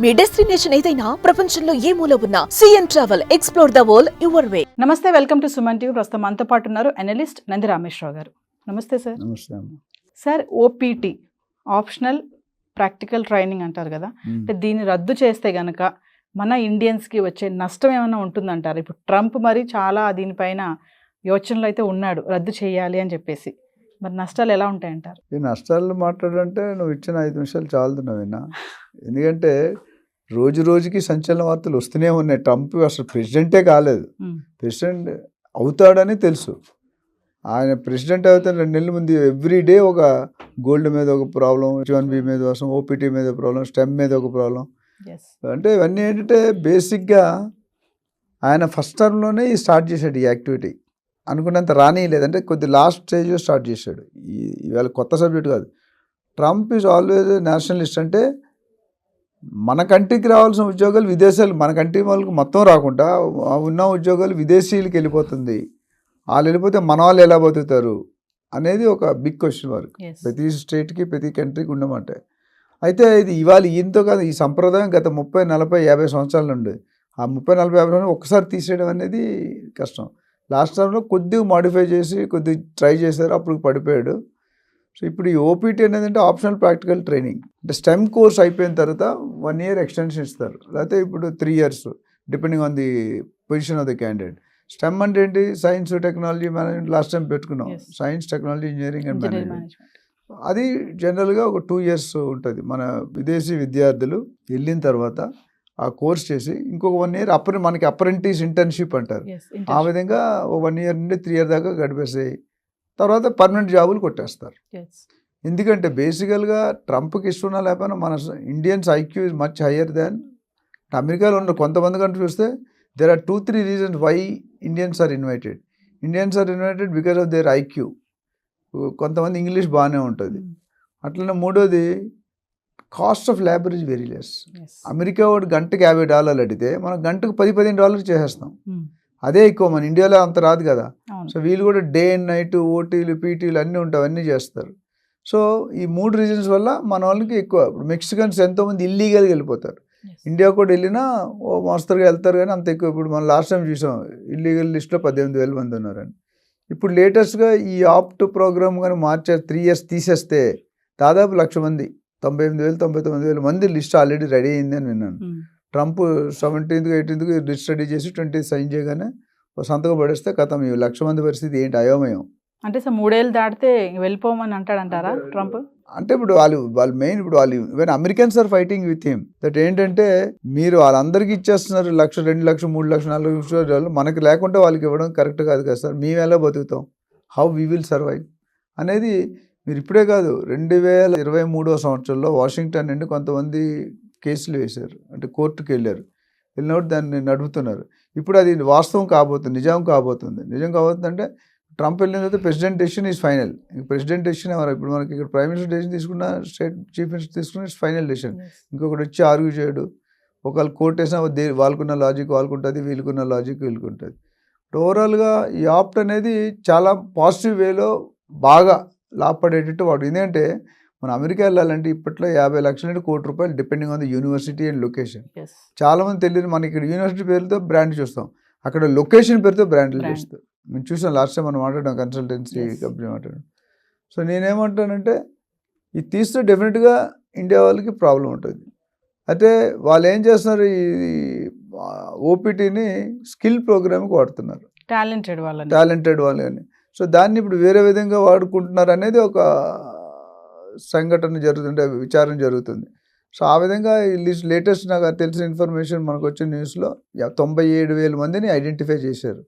మీ destination ఏదైనా ప్రపంచంలో ఏ మూల ఉన్నా CN travel explore the world your way. నమస్తే, వెల్కమ్ టు సుమన్ టీవీ. ప్రస్తుతం మనతో పాటు ఉన్నారు అనలిస్ట్ నంది రామేశ్వరరావు గారు. నమస్తే సార్. నమస్తే. Sir, OPT optional practical training అంటారు కదా, అంటే దీన్ని రద్దు చేస్తే గనక మన ఇండియన్స్కి వచ్చే నష్టం ఏమైనా ఉంటుందంటారు? ఇప్పుడు ట్రంప్ మరి చాలా దీనిపైన యోచనలు అయితే ఉన్నాడు, రద్దు చేయాలి అని చెప్పేసి. మరి నష్టాలు ఎలా ఉంటాయంటారు? ఈ నష్టాలు మాట్లాడంటే నువ్వు ఇచ్చిన 5 నిమిషాలు చాలుతున్నావేనా? ఎందుకంటే రోజు రోజుకి సంచలన వార్తలు వస్తూనే ఉన్నాయి. ట్రంప్ అసలు ప్రెసిడెంటే కాలేదు, ప్రెసిడెంట్ అవుతాడని తెలుసు. ఆయన ప్రెసిడెంట్ అవుతాడు 2 నెలల ముందు ఎవ్రీడే ఒక గోల్డ్ మీద ఒక ప్రాబ్లం, H1B మీద కోసం, ఓపీటీ మీద ప్రాబ్లం, స్టెమ్ మీద ఒక ప్రాబ్లం. అంటే ఇవన్నీ ఏంటంటే బేసిక్గా ఆయన ఫస్ట్ టర్మ్లోనే స్టార్ట్ చేశాడు ఈ యాక్టివిటీ. అనుకున్నంత రానియలేదంటే కొద్ది లాస్ట్ స్టేజ్లో స్టార్ట్ చేశాడు. ఇవాళ కొత్త సబ్జెక్ట్ కాదు. Trump is always Nationalist. అంటే మన కంట్రీకి రావాల్సిన ఉద్యోగాలు విదేశాలు, మన కంట్రీ వాళ్ళకి మొత్తం రాకుండా ఉన్న ఉద్యోగాలు విదేశీయులకి వెళ్ళిపోతుంది. వాళ్ళు వెళ్ళిపోతే మన వాళ్ళు ఎలా బతుకుతారు అనేది ఒక బిగ్ క్వశ్చన్ మార్క్ ప్రతి స్టేట్కి, ప్రతి కంట్రీకి ఉండమంట. అయితే ఇది ఇవాళ ఈయనతో కాదు, ఈ సంప్రదాయం గత 30, 40, 50 సంవత్సరాల నుండి. ఆ 30, 40, 50 సంవత్సరాలు ఒక్కసారి తీసేయడం అనేది కష్టం. లాస్ట్ టైంలో కొద్దిగా మాడిఫై చేసి కొద్దిగా ట్రై చేశారు, అప్పుడు పడిపోయాడు. సో ఇప్పుడు ఈ ఓపీటీ అనేది అంటే ఆప్షనల్ ప్రాక్టికల్ ట్రైనింగ్. అంటే స్టెమ్ కోర్స్ అయిపోయిన తర్వాత 1 year ఎక్స్టెన్షన్ ఇస్తారు, లేకపోతే ఇప్పుడు 3 years depending on the position of the candidate. Stem అంటే ఏంటి? Science, technology, management. Last time పెట్టుకున్నాం science, technology, engineering and management. అది జనరల్గా ఒక 2 years ఉంటుంది. మన విదేశీ విద్యార్థులు వెళ్ళిన తర్వాత ఆ కోర్స్ చేసి ఇంకొక 1 year మనకి అప్రెంటిస్ ఇంటర్న్షిప్ అంటారు. ఆ విధంగా 1 year నుండి 3 years దాకా గడిపేసాయి. తర్వాత పర్మనెంట్ జాబులు కొట్టేస్తారు. ఎందుకంటే బేసికల్గా ట్రంప్కి ఇస్తున్నా లేకపోయినా మన Indians IQ is much higher than అమెరికాలో ఉన్న కొంతమంది కంట్రీ చూస్తే there are 2-3 reasons why Indians are invited. Indians are invited because of their IQ. కొంతమంది ఇంగ్లీష్ బాగానే ఉంటుంది. అట్లనే మూడోది cost of labour is very less. America వాడు గంటకి $50 అడిగితే మనం గంటకు $10-15 చేసేస్తాం. అదే ఎక్కువ. మన ఇండియాలో అంత రాదు కదా. సో వీళ్ళు కూడా డే అండ్ నైట్ ఓటీలు, పీటీలు అన్నీ ఉంటాయి, అవన్నీ చేస్తారు. సో ఈ 3 reasons వల్ల మన వాళ్ళకి ఎక్కువ. ఇప్పుడు మెక్సికన్స్ ఎంతోమంది ఇల్లీగల్గా వెళ్ళిపోతారు. ఇండియా కూడా వెళ్ళినా ఓ మోస్తరుగా వెళ్తారు, కానీ అంత ఎక్కువ. ఇప్పుడు మనం లాస్ట్ టైం చూసాం ఇల్లీగల్ లిస్ట్లో 18,000 మంది ఉన్నారని. ఇప్పుడు లేటెస్ట్గా ఈ ఆప్ట్ ప్రోగ్రామ్ కానీ మార్చారు. 3 years తీసేస్తే దాదాపు 1,00,000 మంది, 98,000-99,000 మంది లిస్ట్ ఆల్రెడీ రెడీ అయింది అని విన్నాను. Trump 17th, 18th list ready చేసి 20th సైన్ చేయగానే సంతకం పడేస్తే కథం. ఈ 1,00,000 మంది పరిస్థితి ఏంటి? అయోమయం. అంటే సార్ 3 ఏళ్ళు దాటితే వెళ్ళిపోమని అంటాడంటారా ట్రంప్? అంటే ఇప్పుడు వాళ్ళు మెయిన్ ఇప్పుడు వాళ్ళు even Americans are fighting with him. That ఏంటంటే మీరు వాళ్ళందరికీ ఇచ్చేస్తున్నారు 1,00,000, 2,00,000, 3,00,000, 4,00,000. మనకి లేకుండా వాళ్ళకి ఇవ్వడం కరెక్ట్ కాదు కదా సార్. మేము ఎలా బతుకుతాం? హౌ వీ విల్ సర్వైవ్ అనేది మీరు ఇప్పుడే కాదు 2023వ సంవత్సరంలో వాషింగ్టన్ నుండి కొంతమంది కేసులు వేశారు. అంటే కోర్టుకు వెళ్ళినప్పుడు దాన్ని నడుపుతున్నారు. ఇప్పుడు అది వాస్తవం కాబోతుంది, నిజం కాబోతుంది అంటే ట్రంప్ వెళ్ళిన తర్వాత president decision is final. President decision ఎవరు? ఇప్పుడు మనకి ఇక్కడ ప్రైమ్ మినిస్టర్ డెసిషన్ తీసుకున్న, స్టేట్ చీఫ్ మినిస్టర్ తీసుకున్న ఫైనల్ డెసిషన్. ఇంకొకటి వచ్చి ఆర్గ్యూ చేయడు. ఒకళ్ళు కోర్టు వేసినా వాళ్ళకున్న లాజిక్ వాళ్ళకుంటుంది, వీళ్ళకున్న లాజిక్ వీళ్ళకుంటుంది. ఓవరాల్గా ఈ ఆప్ట్ అనేది చాలా పాజిటివ్ వేలో బాగా లాభపడేటట్టు వాడు. ఎందుకంటే మన అమెరికా వెళ్ళాలంటే ఇప్పట్లో 50 లక్షల నుండి ₹1 కోటి depending on the university and location. చాలామంది తెలియదు. మనకి ఇక్కడ యూనివర్సిటీ పేరుతో బ్రాండ్ చూస్తాం, అక్కడ లొకేషన్ పేరుతో బ్రాండ్లు చూస్తాం. మేము చూసాం లాస్ట్ టైం మనం మాట్లాడాం, కన్సల్టెన్సీ కంపెనీ మాట్లాడాం. సో నేనేమంటానంటే ఇది తీస్తే డెఫినెట్గా ఇండియా వాళ్ళకి ప్రాబ్లం ఉంటుంది. అయితే వాళ్ళు ఏం చేస్తున్నారు, ఈ ఓపీటీని స్కిల్ ప్రోగ్రామ్కి వాడుతున్నారు, టాలెంటెడ్ వాళ్ళని. సో దాన్ని ఇప్పుడు వేరే విధంగా వాడుకుంటున్నారు అనేది ఒక సంఘటన జరుగుతుంటే విచారణ జరుగుతుంది. సో ఆ విధంగా లేటెస్ట్ నాకు తెలిసిన ఇన్ఫర్మేషన్ మనకు వచ్చిన న్యూస్లో 97,000 మందిని ఐడెంటిఫై చేశారు.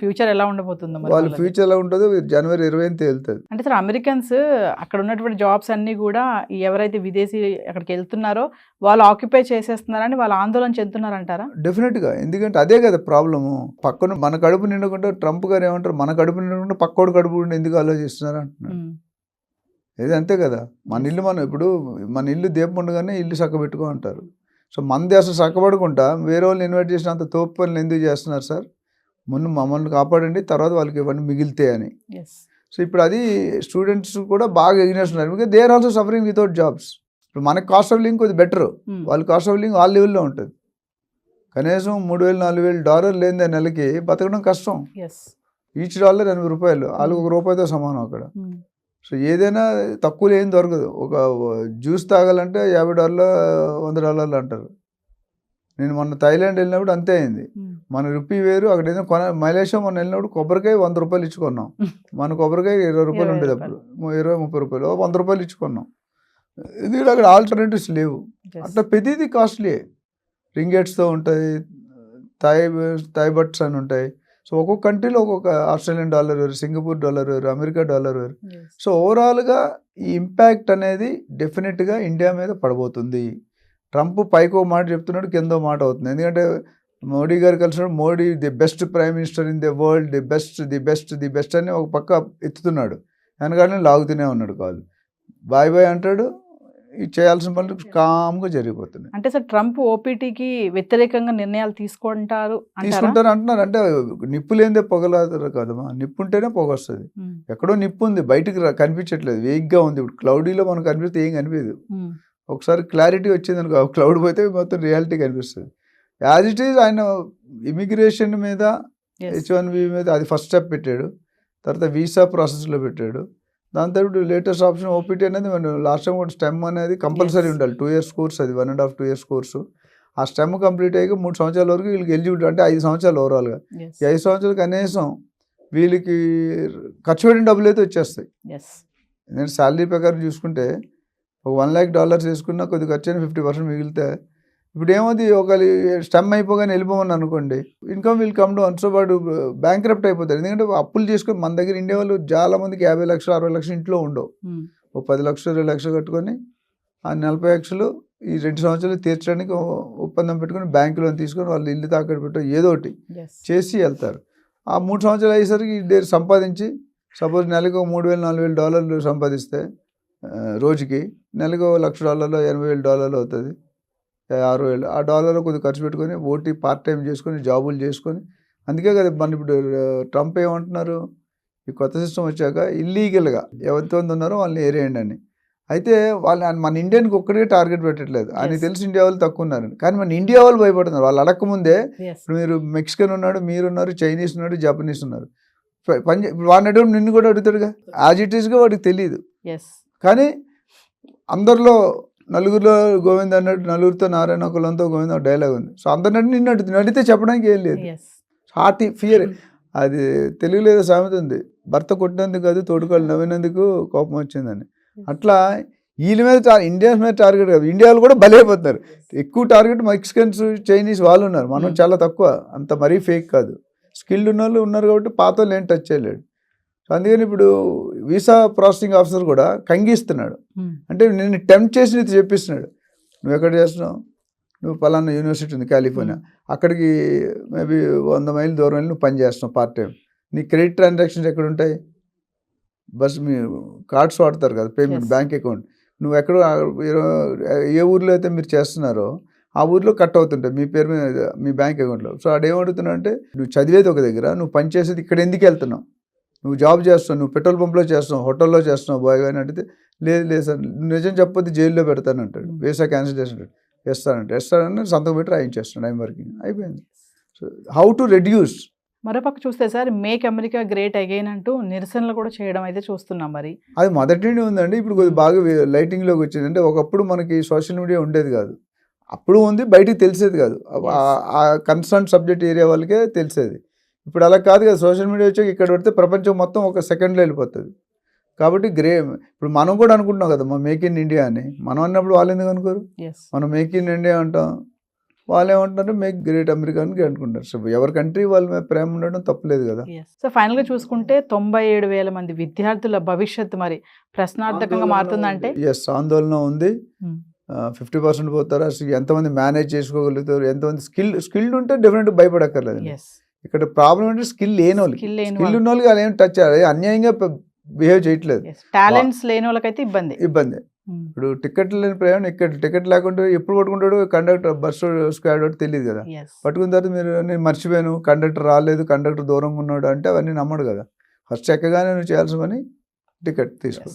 ఫ్యూచర్ ఎలా ఉండబోతుందో, వాళ్ళ ఫ్యూచర్ ఎలా ఉంటుందో జనవరి 20th తేలుతుంది. అంటే సార్ అమెరికన్స్ అక్కడ ఉన్నటువంటి జాబ్స్ అన్నీ కూడా ఎవరైతే విదేశీ అక్కడికి వెళ్తున్నారో వాళ్ళు ఆక్యుపై చేసేస్తున్నారని వాళ్ళు ఆందోళన చెందుతున్నారంటారా? డెఫినెట్గా. ఎందుకంటే అదే కదా ప్రాబ్లము. పక్కన మన కడుపు నిండకుండా ట్రంప్ గారు ఏమంటారు, మన కడుపు నిండకుండా పక్కోడు కడుపు ఎందుకు ఆలోచిస్తున్నారు అంటున్నారు. ఏది అంతే కదా. మన ఇల్లు దీపం ఉండగానే ఇల్లు చక్కబెట్టుకో అంటారు. సో మనది అసలు చక్కబడకుండా వేరే వాళ్ళని ఇన్వైట్ చేసిన అంత తోపు పనులు ఎందుకు చేస్తున్నారు సార్? ముందు మమ్మల్ని కాపాడండి, తర్వాత వాళ్ళకి ఇవ్వండి మిగిలితే అని. సో ఇప్పుడు అది స్టూడెంట్స్ కూడా బాగా ఎగ్జినెస్తున్నారు. Because they are also suffering without jobs. ఇప్పుడు మనకి కాస్ట్ ఆఫ్ లివింగ్ కొద్దిగా బెటర్, వాళ్ళ కాస్ట్ ఆఫ్ లివింగ్ వాళ్ళ లెవెల్లో ఉంటుంది. కనీసం $3,000-4,000 లేనిదే నెలకి బతకడం కష్టం. ఈచ్ డాలర్ $80, వాళ్ళకి ₹1 సమానం అక్కడ. సో ఏదైనా తక్కువ ఏం దొరకదు. ఒక జ్యూస్ తాగాలంటే $50, $100 అంటారు. నేను మొన్న థాయిలాండ్ వెళ్ళినప్పుడు అంతే అయింది. మన రూపీ వేరు, అక్కడ ఏదైనా మలేషియా మొన్న వెళ్ళినప్పుడు కొబ్బరికాయ $100 ఇచ్చుకున్నాం. మన కొబ్బరికాయ $20 ఉండేది అప్పుడు, $20-30, $100 ఇచ్చుకున్నాం. ఎందుకంటే అక్కడ ఆల్టర్నేటివ్స్ లేవు. అట్లా ప్రతిదీ కాస్ట్లీ. రింగెట్స్తో ఉంటాయి, థాయ్ బట్స్ అని ఉంటాయి. సో ఒక్కొక్క కంట్రీలో ఒక్కొక్క ఆస్ట్రేలియన్ డాలర్ వేరు, సింగపూర్ డాలర్ వేరు, అమెరికా డాలర్ వేరు. సో ఓవరాల్గా ఈ ఇంపాక్ట్ అనేది డెఫినెట్గా ఇండియా మీద పడబోతుంది. ట్రంప్ పైకో మాట చెప్తున్నాడు, కిందో మాట అవుతుంది. ఎందుకంటే మోడీ గారు కలిసినప్పుడు Modi the best prime minister in the world, the best అని ఒక పక్క ఎత్తుతున్నాడు. వెనకాలనే లాగుతూనే ఉన్నాడు కాదు. బాయ్ అంటాడు, చేయాల్సిన పనులు కామ్గా జరిగిపోతున్నాయి. అంటే సార్ ట్రంప్ ఓపీటీకి వ్యతిరేకంగా నిర్ణయాలు తీసుకుంటారు అంటున్నారు. అంటే నిప్పు లేనిదే పొగలారు కదమ్మా, నిప్పు ఉంటేనే పొగ వస్తుంది. ఎక్కడో నిప్పు ఉంది, బయటకు కనిపించట్లేదు, వేగ్గా ఉంది. ఇప్పుడు క్లౌడీలో మనకు కనిపిస్తే ఏం కనిపించదు. ఒకసారి క్లారిటీ వచ్చింది అనుకో, క్లౌడ్ పోతే మొత్తం రియాలిటీ కనిపిస్తుంది. యాజ్ ఇట్ ఈజ్ ఆయన ఇమిగ్రేషన్ మీద, H1B మీద అది ఫస్ట్ స్టెప్ పెట్టాడు. తర్వాత వీసా ప్రాసెస్లో పెట్టాడు. దాని తర్వాత లేటెస్ట్ ఆప్షన్ ఓపీటీ అనేది మనం లాస్ట్ టైం కూడా స్టెమ్ అనేది కంపల్సరీ ఉండాలి. 2 years కోర్స్, అది 1.5-2 years కోర్సు. ఆ స్టెమ్ కంప్లీట్ అయ్యాక 3 సంవత్సరాల వరకు వీళ్ళకి ఎలిజిబిలిటీ, అంటే 5 సంవత్సరాలు ఓవరాల్గా. ఈ 5 సంవత్సరాలు కనీసం వీళ్ళకి ఖర్చు పెట్టిన డబ్బులు అయితే వచ్చేస్తాయి. ఎందుకంటే శాలరీ ప్రకారం చూసుకుంటే ఒక $1,00,000 వేసుకున్నా కొద్దిగా ఖర్చు అయినా 50% మిగిలితే, ఇప్పుడు ఏమవుతుంది, ఒక స్టెమ్ అయిపోగానే వెళ్ళిపోమని అనుకోండి, income will come down. So వాడు బ్యాంక్రప్ట్ అయిపోతాడు. ఎందుకంటే అప్పులు చేసుకొని మన దగ్గర ఇండియా వాళ్ళు చాలా మందికి 50 లక్షలు 60 లక్షలు ఇంట్లో ఉండవు. ఒక 10 లక్షలు 20 లక్షలు కట్టుకొని ఆ 40 లక్షలు ఈ 2 సంవత్సరాలు తీర్చడానికి ఒప్పందం పెట్టుకొని బ్యాంకు లోన్ తీసుకొని వాళ్ళు ఇల్లు తాకట్టు పెట్టో ఏదో ఒకటి చేసి వెళ్తారు. ఆ 3 సంవత్సరాలు అయ్యేసరికి ఈ సంపాదించి సపోజ్ నెలకు $3,000-4,000 సంపాదిస్తే రోజుకి, నెలకు $1,00,000 $80,000 అవుతుంది, 6,000. ఆ $1 కొద్దిగా ఖర్చు పెట్టుకొని ఓటీ పార్ట్ టైం చేసుకొని జాబులు చేసుకొని. అందుకే కదా మన ఇప్పుడు ట్రంప్ ఏమంటున్నారు, ఈ కొత్త సిస్టమ్ వచ్చాక ఇల్లీగల్గా ఎవరితోంది ఉన్నారో వాళ్ళని ఏరేయండి అని. అయితే వాళ్ళు మన ఇండియాకి ఒక్కడే టార్గెట్ పెట్టట్లేదు. ఆయనకి తెలిసి ఇండియా వాళ్ళు తక్కువ ఉన్నారు, కానీ మన ఇండియా వాళ్ళు భయపడుతున్నారు. వాళ్ళు అడగకముందే ఇప్పుడు మీరు మెక్సికన్ ఉన్నాడు, మీరున్నారు, చైనీస్ ఉన్నాడు, జపనీస్ ఉన్నారు. వాడిని అడుగు, నిన్ను కూడా అడుగుతాడుగా. యాజ్ ఇట్ ఈస్గా వాడికి తెలియదు. కానీ అందరిలో నలుగురిలో గోవింద్ అన్నట్టు, నలుగురితో నారాయణ, కులంతో గోవింద్ ఒక డైలాగ్ ఉంది. సో అందరినట్టు నిన్ను అడిగితే చెప్పడానికి ఏం లేదు. Heart fear. అది తెలుగులో ఏదో సామెత ఉంది, భర్త కొట్టినందుకు కాదు తోడుకోళ్ళు నవ్వినందుకు కోపం వచ్చిందని. అట్లా వీళ్ళ మీద ఇండియా మీద టార్గెట్ కాదు, ఇండియాలో కూడా బలైపోతున్నారు. ఎక్కువ టార్గెట్ మెక్సికన్స్, చైనీస్ వాళ్ళు ఉన్నారు. మనం చాలా తక్కువ, అంత మరీ ఫేక్ కాదు. స్కిల్డ్ ఉన్న వాళ్ళు ఉన్నారు కాబట్టి పాత వాళ్ళు ఏం టచ్ చేయలేడు. సో అందుకని ఇప్పుడు వీసా ప్రాసెసింగ్ ఆఫీసర్ కూడా కంగిస్తున్నాడు. అంటే నేను టెంప్ట్ చేసి నీకు చెప్పిస్తున్నాడు, నువ్వు ఎక్కడ చేస్తున్నావు, నువ్వు పలానా యూనివర్సిటీ ఉంది కాలిఫోర్నియా, అక్కడికి మేబీ 100 మైళ్ళు దూరం వెళ్ళి నువ్వు పని చేస్తున్నావు పార్ట్ టైం. నీ క్రెడిట్ ట్రాన్సాక్షన్స్ ఎక్కడ ఉంటాయి, బస్ మీ కార్డ్స్ వాడతారు కదా, పేమెంట్ బ్యాంక్ అకౌంట్. నువ్వు ఎక్కడ ఏ ఊర్లో అయితే మీరు చేస్తున్నారో ఆ ఊర్లో కట్ అవుతుంటాయి మీ పేరు మీద, మీ బ్యాంక్ అకౌంట్లో. సో అడేమడుతున్నావు అంటే, నువ్వు చదివేది ఒక దగ్గర, నువ్వు పని చేసేది ఇక్కడ ఎందుకు వెళ్తున్నావు, నువ్వు జాబ్ చేస్తావు, నువ్వు పెట్రోల్ పంప్లో చేస్తున్నావు, హోటల్లో చేస్తున్నావు బాయ్ అని అడిగితే, లేదు సార్ నిజం చెప్పొద్దు జైల్లో పెడతానంటాడు, వీసా క్యాన్సిల్ చేసినట్టు ఎస్తానంటే సంతకం పెట్టి రాయించేస్తున్నాడు, ఐఎమ్ వర్కింగ్, అయిపోయింది. So how to reduce. మరోపక్క చూస్తే sir make America great again అంటూ నిరసనలు కూడా చేయడం అయితే చూస్తున్నాం. మరి అది మొదటి నుండి ఉందండి, ఇప్పుడు కొద్దిగా బాగా లైటింగ్లోకి వచ్చింది. అంటే ఒకప్పుడు మనకి సోషల్ మీడియా ఉండేది కాదు, అప్పుడు ఉంది, బయటికి తెలిసేది కాదు, ఆ కన్సర్న్ సబ్జెక్ట్ ఏరియా వాళ్ళకే తెలిసేది. ఇప్పుడు అలా కాదు కదా, సోషల్ మీడియా వచ్చాక ఇక్కడ పెడితే ప్రపంచం మొత్తం ఒక సెకండ్లో వెళ్ళిపోతుంది. కాబట్టి ఇప్పుడు మనం కూడా అనుకుంటున్నాం కదా మా మేక్ ఇన్ ఇండియా అని. మనం అన్నప్పుడు వాళ్ళు ఎందుకు అనుకోరు, మనం మేక్ ఇన్ ఇండియా అంటాం, వాళ్ళు ఏమంటారు మేక్ గ్రేట్ అమెరికా అని అనుకుంటారు. సో ఎవరి కంట్రీ వాళ్ళ మీద ప్రేమ ఉండడం తప్పలేదు కదా. సో ఫైనల్గా చూసుకుంటే 97,000 మంది విద్యార్థుల భవిష్యత్తు మరి ప్రశ్నార్థకంగా మారుతుందంటే ఎస్, ఆందోళన ఉంది. 50% పోతారు. అసలు ఎంతమంది మేనేజ్ చేసుకోగలుగుతారు, ఎంతమంది స్కిల్డ్ ఉంటే డెఫినెట్గా భయపడక్కర్లేదు. ఇక్కడ ప్రాబ్లం అంటే స్కిల్ లేని వాళ్ళు, స్కిల్ ఉన్న వాళ్ళకి వాళ్ళు ఏం టచ్ చేయాలి, అన్యాయంగా బిహేవ్ చేయట్లేదు. టాలెంట్స్ లేని వాళ్ళకైతే ఇబ్బంది. ఇప్పుడు టికెట్ లేని ప్రయాణం, ఇక్కడ టికెట్ లేకుండా ఎప్పుడు పట్టుకుంటాడు కండక్టర్, బస్సు స్క్వాడ్ తెలియదు కదా. పట్టుకున్న తర్వాత మీరు నేను మర్చిపోయాను, కండక్టర్ రాలేదు, కండక్టర్ దూరంగా ఉన్నాడు అంటే అవన్నీ నమ్మడు కదా. ఫస్ట్ ఎక్కగానే నువ్వు చేయాల్సిన పని టికెట్ తీసుకో.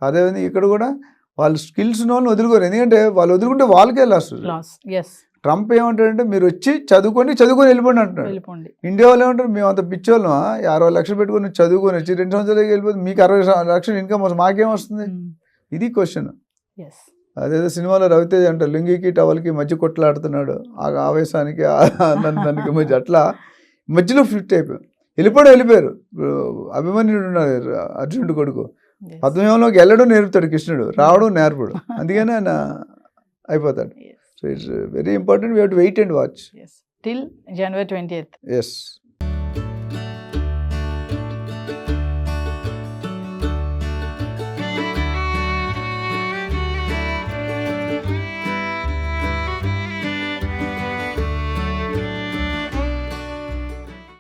అదేవిధంగా ఇక్కడ కూడా వాళ్ళు స్కిల్స్ ఉన్న వాళ్ళని వదులుకోరు, ఎందుకంటే వాళ్ళు వదులుకుంటే వాళ్ళకే లాస్. లాస్. ఎస్, ట్రంప్ ఏమంటాడంటే మీరు వచ్చి చదువుకొని వెళ్ళిపోండి అంటున్నాడు. వెళ్ళిపోండి. ఇండియా వాళ్ళు ఏమంటారు, మేము అంత పిచ్చోళ్ళం 60 లక్షలు పెట్టుకొని చదువుకొని వచ్చి 2 సంవత్సరాలకి వెళ్ళిపోతే మీకు 60 లక్షలు ఇన్కమ్ వస్తుంది, మాకేం వస్తుంది? ఇది క్వశ్చన్. ఎస్, అదేదో సినిమాలో రవితేజ అంటారు, లుంగికి టవల్కి మధ్య కొట్లాడుతున్నాడు, ఆ ఆవేశానికి దానికి మధ్య అట్లా మధ్యలో ఫిట్ అయిపోయారు, వెళ్ళిపోయారు. అభిమన్యుడు ఉన్నాడు, అర్జునుడు కొడుకు, పద్మవ్యూహంలోకి వెళ్ళడం నేర్పుతాడు కృష్ణుడు, రావడం నేర్పడు, అందుకని ఆయన అయిపోతాడు. So it's very important, we have to wait and watch. Till January 20th. Yes.